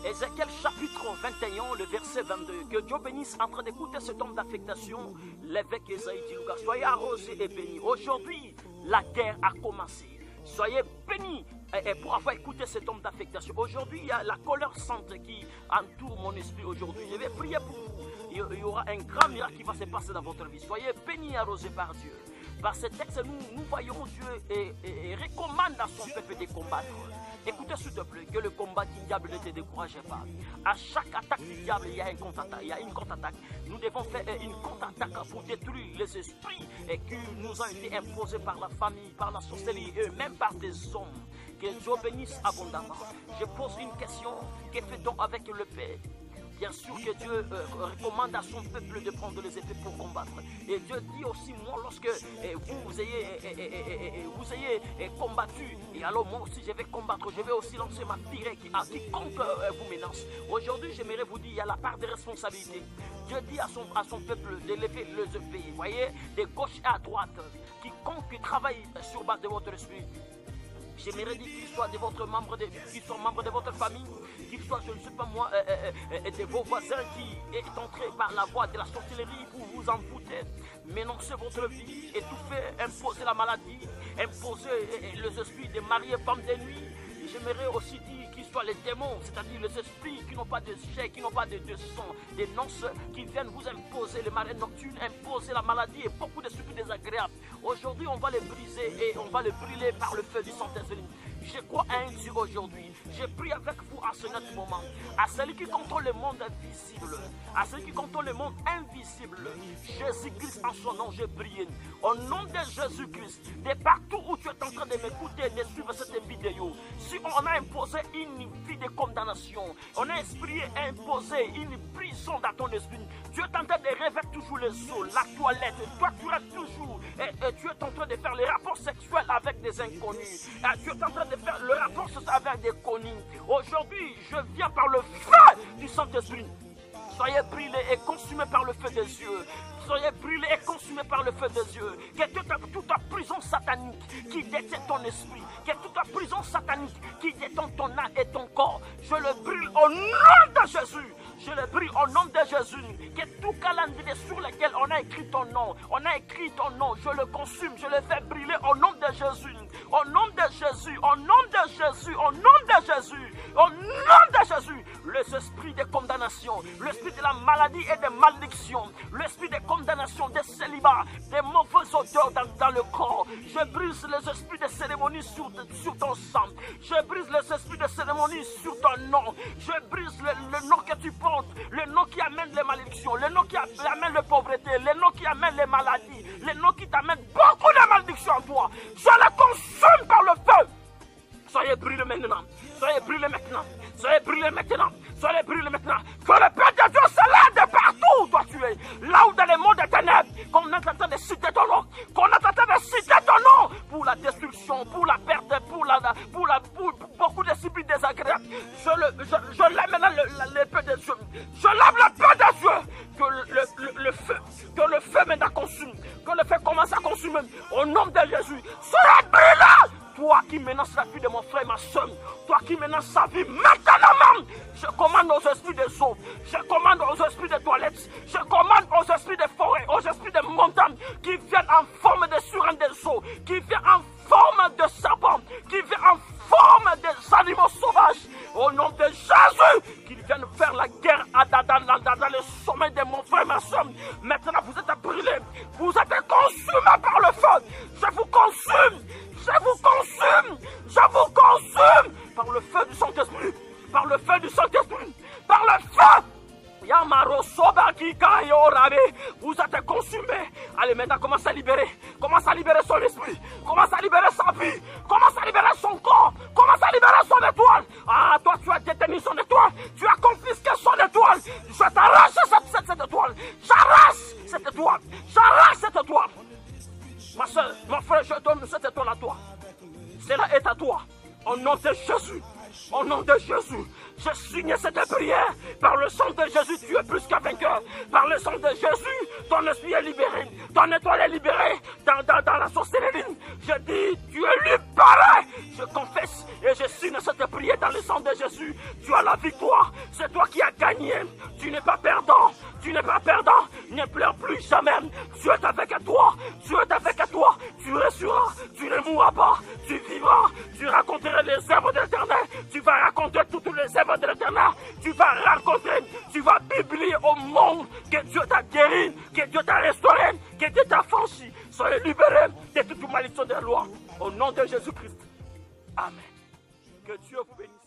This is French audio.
Ézéchiel chapitre 21, le verset 22. Que Dieu bénisse en train d'écouter cet homme d'affectation, l'évêque Esaïe Dilouga. Soyez arrosés et bénis. Aujourd'hui, la guerre a commencé. Soyez bénis pour avoir écouté cet homme d'affectation. Aujourd'hui, il y a la colère sainte qui entoure mon esprit aujourd'hui. Je vais prier pour vous. Il y aura un grand miracle qui va se passer dans votre vie. Soyez bénis et arrosés par Dieu. Par ce texte, nous voyons Dieu et recommande à son peuple de combattre. Écoutez s'il te plaît, que le combat du diable ne te décourage pas. À chaque attaque du diable, il y a une contre-attaque. Nous devons faire une contre-attaque pour détruire les esprits qui nous ont été imposés par la famille, par la sorcellerie et même par des hommes. Que Dieu bénisse abondamment. Je pose une question, que fait-on avec le Père? Bien sûr que Dieu recommande à son peuple de prendre les épées pour combattre. Et Dieu dit aussi, moi, lorsque vous ayez combattu, et alors moi aussi je vais combattre, je vais aussi lancer ma tirée à quiconque vous menace. Aujourd'hui, j'aimerais vous dire, il y a la part de responsabilité. Dieu dit à son peuple de lever les épées, vous voyez, de gauche à droite. Quiconque travaille sur base de votre esprit, j'aimerais dire qu'il soit de votre membre, qu'il soit membre de votre famille, qu'il soit, je ne sais pas moi, de vos voisins qui est entré par la voie de la sorcellerie pour vous en foutre, ménoncer votre vie, étouffer, imposer la maladie, imposer les esprits des mariés, femmes de nuit. J'aimerais aussi dire qu'ils soient les démons, c'est-à-dire les esprits qui n'ont pas de chair, qui n'ont pas de sang, des nonces qui viennent vous imposer les marées nocturnes, imposer la maladie et beaucoup d'esprits désagréables. Aujourd'hui, on va les briser et on va les brûler par le feu du Saint-Esprit. Je crois à un Dieu aujourd'hui. Je prie avec vous à ce net moment. À celui qui contrôle le monde invisible. À celui qui contrôle le monde invisible. Jésus-Christ en son nom, je prie. Au nom de Jésus-Christ, de partout où tu es en train de m'écouter et de suivre cette vidéo, si on a imposé une vie de condamnation, on a imposé une prison dans ton esprit, tu es en train de rêver toujours les os, la toilette, toi tu restes toujours, et tu es en train de faire les rapports sexuels avec des inconnus, tu es en train de faire le rapport avec des connus. Aujourd'hui, je viens par le feu du Saint-Esprit. Soyez brûlés et consumés par le feu des yeux. Soyez brûlés et consumés par le feu des yeux. Que toute ta prison satanique qui détient ton esprit, que toute ta prison satanique qui détient ton âme et ton corps, je le brûle au nom de Jésus. Je le brûle au nom de Jésus. Que tout calendrier sur lequel on a écrit ton nom, je le consume, je le fais brûler au nom de Jésus. Au nom de Jésus, au nom de Jésus, au nom de Jésus, au nom de Jésus. Les esprits de condamnation, l'esprit de la maladie et de malédiction, l'esprit de condamnation, de célibat, des mauvaises odeurs dans le corps. Je brise les esprits de cérémonie sur ton sang. Je brise les esprits de cérémonie sur ton nom. Je brise le nom que tu portes, le nom qui amène les malédictions, le nom qui amène la pauvreté, le nom qui amène les maladies, le nom qui t'amène beaucoup de malédictions en toi. Je les consume par le feu. Soyez brûlés maintenant. Soyez brûlés maintenant. Soyez brûlés maintenant. Soyez brûlés maintenant. Que le Père de Dieu s'élève de partout où toi tu es. Là où dans le monde des ténèbres, qu'on est en train de citer ton nom. Qu'on est en train de citer ton nom. Pour la destruction, pour la perte, pour beaucoup de civils désagréables. Je lève maintenant l'épée de Dieu. Je lève l'épée de Dieu. Que le feu maintenant consume. Que le feu commence à consumer. Au nom de Jésus. Soyez brûlés. Toi qui menaces la vie de mon frère et ma soeur, toi qui menaces sa vie maintenant même, je commande aux esprits des eaux, je commande aux esprits des toilettes, je commande aux esprits des forêts, aux esprits des montagnes qui viennent en forme de surin des eaux, qui viennent en forme de serpents, qui viennent en forme des animaux sauvages, au nom de Jésus, qu'ils viennent faire la guerre dans le sommet de mon frère et ma soeur. Maintenant vous êtes brûlés, vous êtes consumés par le feu, je vous consume. Je vous consume! Je vous consume! Par le feu du Saint-Esprit! Par le feu du Saint-Esprit! Par le feu! Yamaro Sobaki Kayorabe! Vous êtes consumés! Allez, maintenant, commence à libérer! Commence à libérer son esprit! Commence à libérer sa vie! Commence à libérer son corps! Commence à libérer son étoile! Ah, toi, tu as détenu son étoile! Tu as confisqué son étoile! Je t'arrache cette étoile! J'arrache cette étoile! J'arrache cette étoile! Ma soeur, mon frère, je donne cette étoile à toi. Cela est à toi. Au nom de Jésus. Au nom de Jésus. Je signe cette prière. Par le sang de Jésus, tu es plus qu'un vainqueur. Par le sang de Jésus, ton esprit est libéré. Ton étoile est libérée dans la sorcellerie. Je dis, tu es libéré. Je confesse et je signe cette prière dans le sang de Jésus. Tu as la victoire. C'est toi qui as gagné. Tu n'es pas perdant. Tu n'es pas perdant. Ne pleure plus jamais. Tu es avec toi. Tu es avec toi. Tu resteras. Tu ne mourras pas. Tu vivras. Tu raconteras les œuvres de l'Éternel. Tu vas raconter toutes les œuvres de l'Éternel. Tu vas raconter. Tu vas publier au monde que Dieu t'a guéri, que Dieu t'a restauré, que Dieu t'a franchi. Soyez libérés de toute malédiction de la loi. Au nom de Jésus-Christ. Amen. Que Dieu vous bénisse.